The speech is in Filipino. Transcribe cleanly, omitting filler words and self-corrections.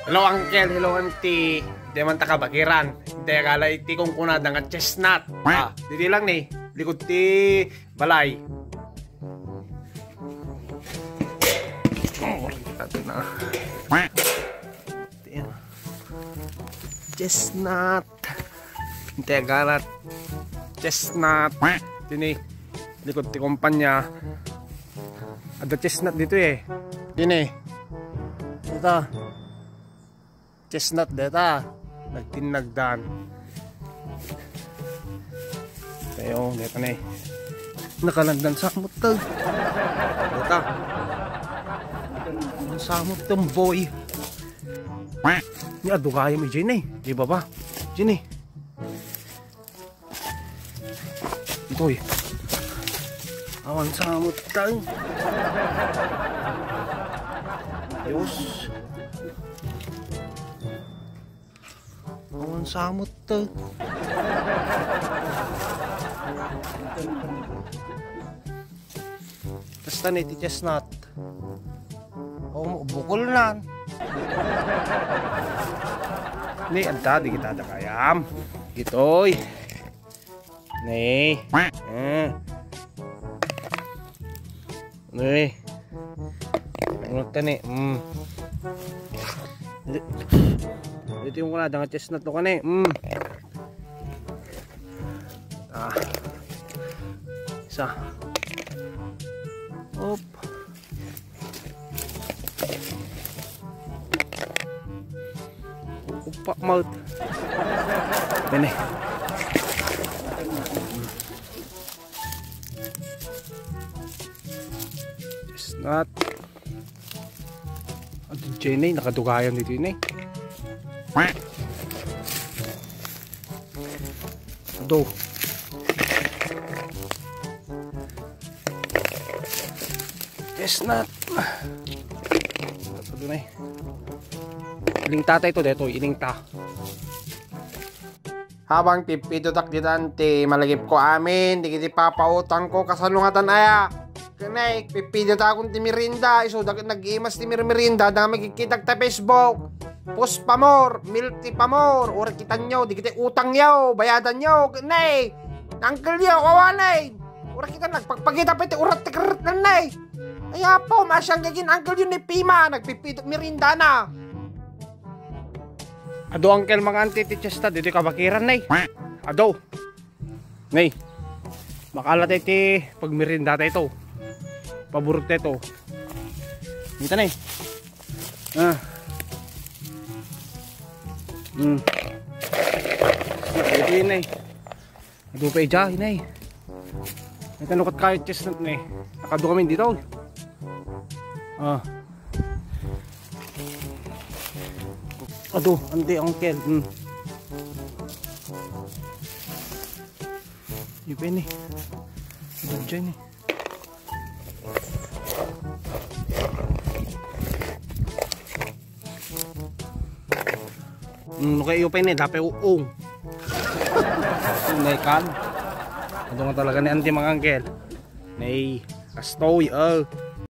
Hello uncle, hello auntie. Di man ta kabakiran. Di akala iti kong kunad nga chestnut. Dito lang ni. Likod ti balay. Ito na. Chestnut. Hindi akala chestnut. Dini. Likod ti kumpanya. Ada chestnut dito eh. Dini. Ito. Chestnut data nagtinagdan tayo dito na eh nakalagdan sa samot to data ang samot tong boy ni adugaya mo dyan eh di ba ba dyan eh ito eh awan samot to Diyos awan samot to. Basta na iti chestnut. O bukol na. Ni anta di kita kayam. Gitoy. Ni. Ni. Ano tani? Ito yung kuna, dangat chestnut to ka na eh. Isa. Op. Upak mouth. Bene. Chestnut. Ato dyan eh, nakadugayan dito yun eh. Aduh. Chestnut. Ito na eh. Iling tatay ito dito, iling ta. Habang tipidotak ditante, malagip ko amin, di kiti papautang ko kasalungatan aya. Kanay, pipidotak akong timirinda, iso nag-imas timirinda, dami magkikitag ta Facebook. Post pamor, milk tea pamor, ora kita nyo, di kita utang nyo, bayadan nyo, nay, uncle nyo, kawanay, ora kita nagpagpagita pa iti urat tikirit na nay, kaya po, masyang gagin uncle yun ni Pima, nagpipidot mirinda na. Ado uncle mga anti-chesta, dito kabakiran nay, ado, nay, makalat iti pagmirinda tayo ito, paborot tayo ito, dito nay, ito yun eh. Ito pa ija yun eh. Ito nukat kahit chestnut na eh. Nakado kami dito. Aduh, andi uncle. Yun pa yun eh. Ito dyan eh. Kayo pa yun eh, dapat uong naikan. Ito nga talaga ni auntie mga uncle. Nay, kastoy,